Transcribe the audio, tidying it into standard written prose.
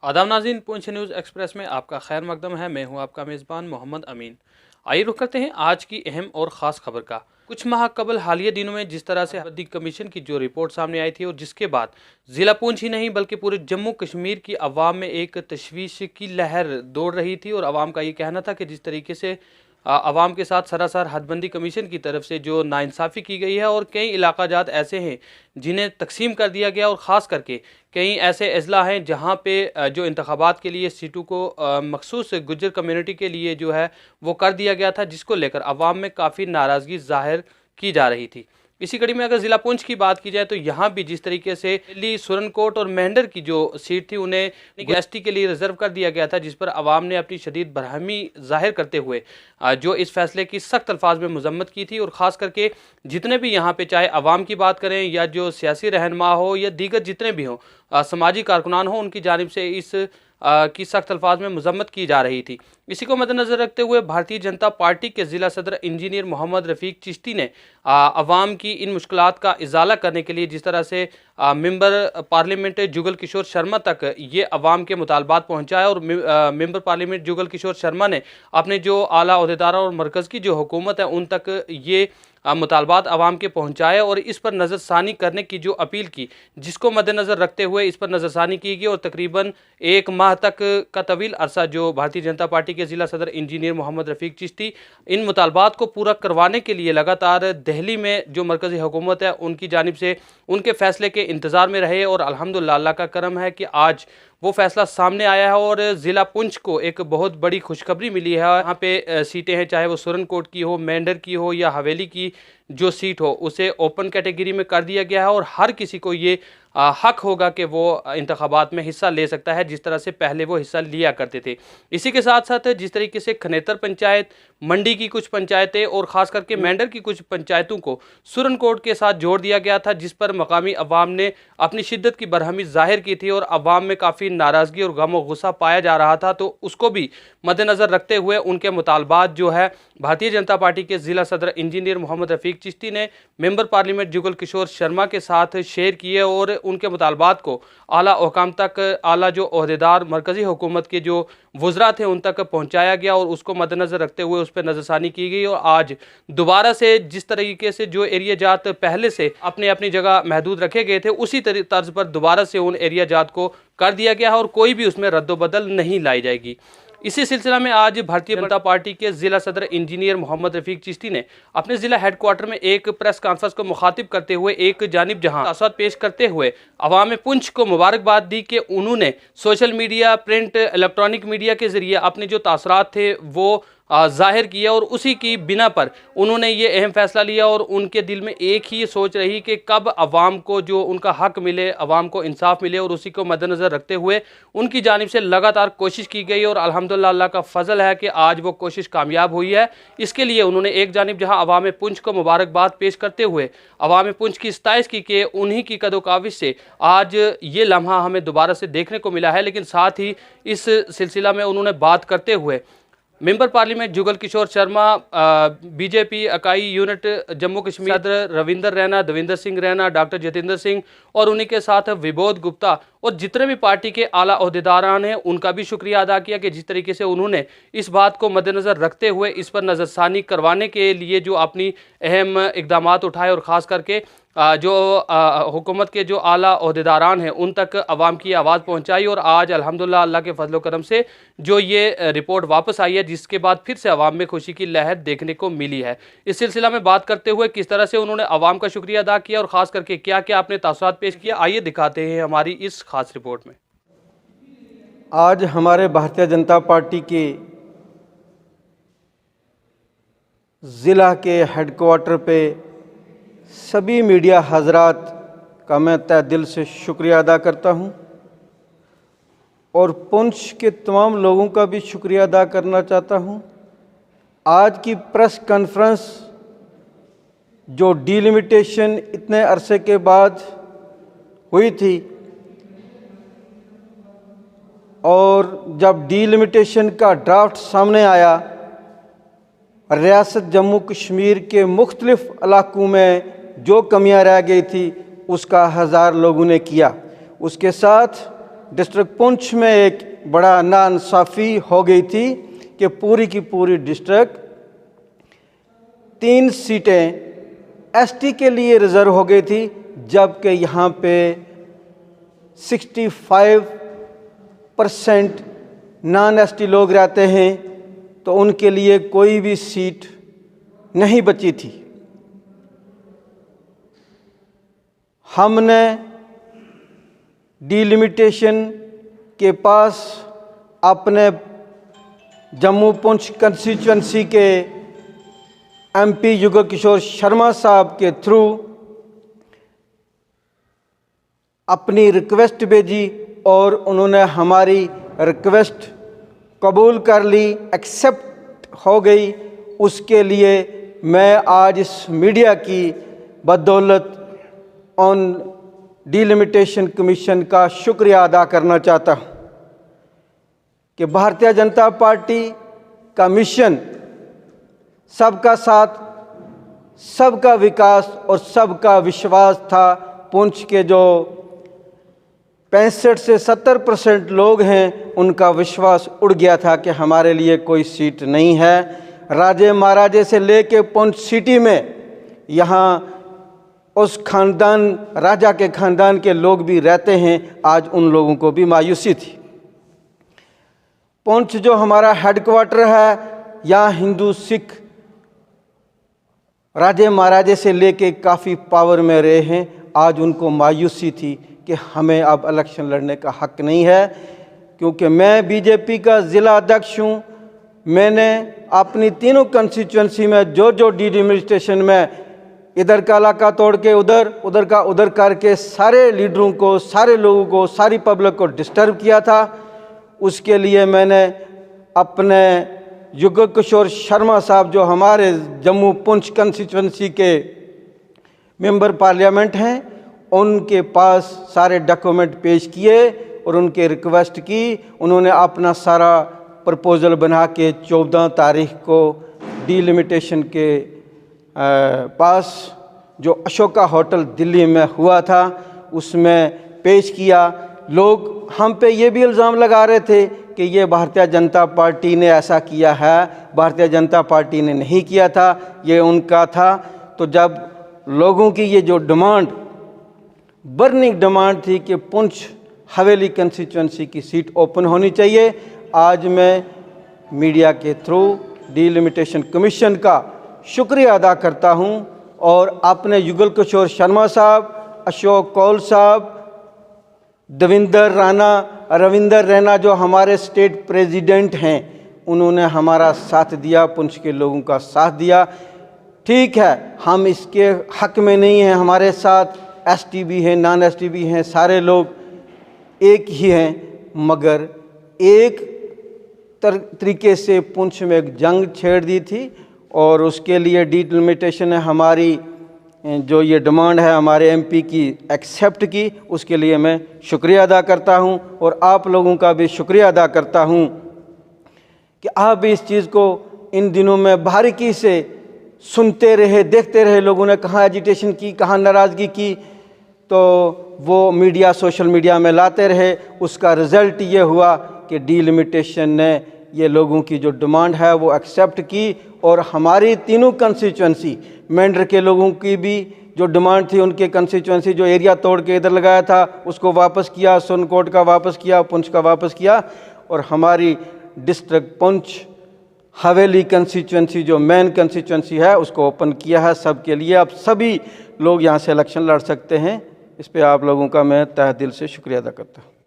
आदाब नाज़रीन, पूंछ news express में आपका खैर मकदम है। मैं हूं आपका मेज़बान मोहम्मद अमीन। आइए रुख करते हैं आज की अहम और ख़ास खबर का। कुछ माह कबल हालिया दिनों में जिस तरह से हदबंदी कमीशन की जो रिपोर्ट सामने आई थी और जिसके बाद ज़िला पूंछ ही नहीं बल्कि पूरे जम्मू कश्मीर की अवाम में एक तशवीश की लहर दौड़ रही थी और अवाम का ये कहना था कि जिस तरीके से अवाम के साथ सरासर हदबंदी कमीशन की तरफ से जो नाइंसाफ़ी की गई है और कई इलाका जात ऐसे हैं जिन्हें तकसीम कर दिया गया और ख़ास करके कई ऐसे अजला हैं जहाँ पे जो इंतखाबात के लिए सीटों को मखसूस गुज्जर कम्युनिटी के लिए जो है वो कर दिया गया था, जिसको लेकर अवाम में काफ़ी नाराज़गी ज़ाहिर की जा रही थी। इसी कड़ी में अगर ज़िला पुंछ की बात की जाए तो यहाँ भी जिस तरीके से दिल्ली, सुरनकोट और मेंढर की जो सीट थी उन्हें एसटी के लिए रिजर्व कर दिया गया था, जिस पर अवाम ने अपनी शदीद बरहमी जाहिर करते हुए जो इस फैसले की सख्त अल्फाज में मजम्मत की थी। और ख़ास करके जितने भी यहाँ पे चाहे अवाम की बात करें या जो सियासी रहनुमा हो या दीगर जितने भी हों समाजी कारकुनान हो, उनकी जानिब से इस की सख्त अल्फाज में मजम्मत की जा रही थी। इसी को मद्देनज़र रखते हुए भारतीय जनता पार्टी के ज़िला सदर इंजीनियर मोहम्मद रफ़ीक चिश्ती ने अवाम की इन मुश्किलात का इजाला करने के लिए जिस तरह से मेंबर पार्लियामेंट जुगल किशोर शर्मा तक ये अवाम के मुतालबात पहुँचाया और मेंबर पार्लियामेंट जुगल किशोर शर्मा ने अपने जो आला ओहदेदारों और मरकज़ की जो हुकूमत है उन तक ये मुतालबात अवाम के पहुँचाए और इस पर नज़रसानी करने की जो अपील की, जिसको मद्देनज़र रखते हुए इस पर नज़रसानी की गई और तकरीबन एक माह तक का तवील अरसा जो भारतीय जनता पार्टी के ज़िला सदर इंजीनियर मोहम्मद रफ़ीक चिश्ती इन मुतालबात को पूरा करवाने के लिए लगातार दिल्ली में जो मरकज़ी हुकूमत है उनकी जानिब से उनके फ़ैसले के इंतज़ार में रहे। और अल्हम्दुलिल्लाह अल्लाह का करम है कि आज वो फैसला सामने आया है और ज़िला पुंछ को एक बहुत बड़ी खुशखबरी मिली है। यहाँ पे सीटें हैं, चाहे वो सुरनकोट की हो, मेंढर की हो या हवेली की जो सीट हो, उसे ओपन कैटेगरी में कर दिया गया है और हर किसी को ये हक होगा कि वो इंतखाबात में हिस्सा ले सकता है, जिस तरह से पहले वो हिस्सा लिया करते थे। इसी के साथ साथ जिस तरीके से खनेतर पंचायत, मंडी की कुछ पंचायतें और ख़ास करके मेंढर की कुछ पंचायतों को सुरनकोट के साथ जोड़ दिया गया था, जिस पर मकामी अवाम ने अपनी शिद्दत की बरहमी ज़ाहिर की थी और अवाम में काफ़ी नाराज़गी और गम और गुस्सा पाया जा रहा था। तो उसको भी मद्देनज़र रखते हुए उनके मुतालबात जो है भारतीय जनता पार्टी के ज़िला सदर इंजीनियर मोहम्मद रफ़ीक चिश्ती ने मेंबर पार्लियामेंट जुगल किशोर शर्मा के साथ शेयर किए और उनके मुतालबात को आला हुकाम तक, आला जो ओहदेदार मरकज़ी हुकूमत के जो वज़रा थे उन तक पहुँचाया गया और उसको मद्देनज़र रखते हुए उस पर नज़रसानी की गई। और आज दोबारा से जिस तरीके से जो एरिया जात पहले से अपनी अपनी जगह महदूद रखे गए थे, उसी तर्ज पर दोबारा से उन एरिया जात को कर दिया गया है और कोई भी उसमें रद्दोबदल नहीं लाई जाएगी। इसी सिलसिला में आज भारतीय जनता पार्टी के ज़िला सदर इंजीनियर मोहम्मद रफ़ीक चिश्ती ने अपने ज़िला हेडक्वार्टर में एक प्रेस कॉन्फ्रेंस को मुखातिब करते हुए एक जानिब जहां तासुरात पेश करते हुए अवाम पुंछ को मुबारकबाद दी कि उन्होंने social media, print, electronic media के ज़रिए अपने जो तासुरात थे वो ज़ाहिर किया और उसी की बिना पर उन्होंने ये अहम फ़ैसला लिया और उनके दिल में एक ही सोच रही कि कब अवाम को जो उनका हक़ मिले, अवाम को इंसाफ मिले और उसी को मद्देनज़र रखते हुए उनकी जानिब से लगातार कोशिश की गई और अल्हम्दुलिल्लाह अल्लाह का फ़ज़ल है कि आज वो कोशिश कामयाब हुई है। इसके लिए उन्होंने एक जानिब जहाँ अवाम पुंछ को मुबारकबाद पेश करते हुए अवाम पुंछ की सताइश की कि उन्हीं की कदोकाविश से आज ये लम्हा हमें दोबारा से देखने को मिला है। लेकिन साथ ही इस सिलसिला में उन्होंने बात करते हुए member parliament Jugal Kishore Sharma, BJP इकाई यूनिट जम्मू कश्मीर सदर रविंदर रैना, दविंदर सिंह रैना, डॉक्टर जतिंदर सिंह और उन्हीं के साथ विबोध गुप्ता और जितने भी पार्टी के आला ओहदेदारान हैं उनका भी शुक्रिया अदा किया कि जिस तरीके से उन्होंने इस बात को मद्देनज़र रखते हुए इस पर नज़रसानी करवाने के लिए जो अपनी अहम इक़दाम उठाए और ख़ास करके जो हुकूमत के जो आला ओहदेदारान हैं उन तक अवाम की आवाज़ पहुँचाई। और आज अल्हम्दुलिल्लाह अल्लाह के फजल करम से जो ये रिपोर्ट वापस आई है, जिसके बाद फिर से अवाम में खुशी की लहर देखने को मिली है। इस सिलसिला में बात करते हुए किस तरह से उन्होंने अवाम का शुक्रिया अदा किया और ख़ास करके क्या क्या अपने तासुरात पेश किया, आइए दिखाते हैं हमारी इस खास रिपोर्ट में। आज हमारे भारतीय जनता पार्टी के ज़िला के हेडक्वार्टर पे सभी मीडिया हजरात का मैं तहे दिल से शुक्रिया अदा करता हूं और पुंछ के तमाम लोगों का भी शुक्रिया अदा करना चाहता हूं। आज की प्रेस कॉन्फ्रेंस जो डिलिमिटेशन इतने अरसे के बाद हुई थी और जब डिलिमिटेशन का ड्राफ्ट सामने आया, रियासत जम्मू कश्मीर के मुख्तलिफ इलाकों में जो कमियां रह गई थी उसका हज़ार लोगों ने किया। उसके साथ डिस्ट्रिक्ट पुंछ में एक बड़ा नाइंसाफ़ी हो गई थी कि पूरी की पूरी डिस्ट्रिक्ट 3 सीटें एसटी के लिए रिज़र्व हो गई थी, जबकि यहाँ पे 65% नॉन एसटी लोग रहते हैं, तो उनके लिए कोई भी सीट नहीं बची थी। हमने डिलिमिटेशन के पास अपने जम्मू पुंछ कंस्टिट्यूंसी के एमपी युगल किशोर शर्मा साहब के थ्रू अपनी रिक्वेस्ट भेजी और उन्होंने हमारी रिक्वेस्ट कबूल कर ली, एक्सेप्ट हो गई। उसके लिए मैं आज इस मीडिया की बदौलत ऑन डिलिमिटेशन कमीशन का शुक्रिया अदा करना चाहता हूँ कि भारतीय जनता पार्टी का मिशन सबका साथ, सबका विकास और सबका विश्वास था। पुंछ के जो 65 से 70% लोग हैं, उनका विश्वास उड़ गया था कि हमारे लिए कोई सीट नहीं है। राजे महाराजे से लेके पुंछ सिटी में यहाँ उस खानदान, राजा के खानदान के लोग भी रहते हैं। आज उन लोगों को भी मायूसी थी। पुंछ जो हमारा हेडक्वार्टर है, यहाँ हिंदू सिख राजे महाराजे से लेके काफ़ी पावर में रहे हैं। आज उनको मायूसी थी कि हमें अब इलेक्शन लड़ने का हक नहीं है, क्योंकि मैं बीजेपी का ज़िला अध्यक्ष हूँ। मैंने अपनी तीनों कंस्टिट्यूंसी में जो डिलिमिटेशन में इधर का इलाका तोड़ के उधर, उधर का उधर करके सारे लीडरों को, सारे लोगों को, सारी पब्लिक को डिस्टर्ब किया था। उसके लिए मैंने अपने युगल किशोर शर्मा साहब, जो हमारे जम्मू पुंछ कंस्टिट्यूंसी के मेंबर पार्लियामेंट हैं, उनके पास सारे डॉक्यूमेंट पेश किए और उनके रिक्वेस्ट की। उन्होंने अपना सारा प्रपोज़ल बना के 14 तारीख को डिलिमिटेशन के पास जो अशोका होटल दिल्ली में हुआ था, उसमें पेश किया। लोग हम पे ये भी इल्ज़ाम लगा रहे थे कि ये भारतीय जनता पार्टी ने ऐसा किया है। भारतीय जनता पार्टी ने नहीं किया था, ये उनका था। तो जब लोगों की ये जो डिमांड, बर्निंग डिमांड थी कि पुंछ हवेली कंस्टिट्यूंसी की सीट ओपन होनी चाहिए, आज मैं मीडिया के थ्रू डिलिमिटेशन कमीशन का शुक्रिया अदा करता हूं और अपने युगल किशोर शर्मा साहब, अशोक कौल साहब, देवेंद्र राणा, रविंदर रैना जो हमारे स्टेट प्रेसिडेंट हैं, उन्होंने हमारा साथ दिया, पुंछ के लोगों का साथ दिया। ठीक है, हम इसके हक में नहीं हैं, हमारे साथ एसटी भी हैं, नॉन एसटी भी हैं, सारे लोग एक ही हैं, मगर एक तरीके से पुंछ में एक जंग छेड़ दी थी और उसके लिए डिलिमिटेशन ने हमारी जो ये डिमांड है हमारे एमपी की एक्सेप्ट की। उसके लिए मैं शुक्रिया अदा करता हूं और आप लोगों का भी शुक्रिया अदा करता हूं कि आप भी इस चीज़ को इन दिनों में बारीकी से सुनते रहे, देखते रहे। लोगों ने कहाँ एजिटेशन की, कहाँ नाराज़गी की, तो वो मीडिया, सोशल मीडिया में लाते रहे। उसका रिज़ल्ट ये हुआ कि डिलिमिटेशन ने ये लोगों की जो डिमांड है वो एक्सेप्ट की और हमारी तीनों कंस्टिट्यूंसी, मेंढर के लोगों की भी जो डिमांड थी, उनके कंस्टिट्यूंसी जो एरिया तोड़ के इधर लगाया था उसको वापस किया, सोनकोट का वापस किया, पुंछ का वापस किया और हमारी डिस्ट्रिक्ट पुंछ हवेली कंस्टिट्यूंसी जो मेन कंस्टिट्यूंसी है उसको ओपन किया है सबके लिए। अब सभी लोग यहाँ से इलेक्शन लड़ सकते हैं। इस पे आप लोगों का मैं तहे दिल से शुक्रिया अदा करता हूँ।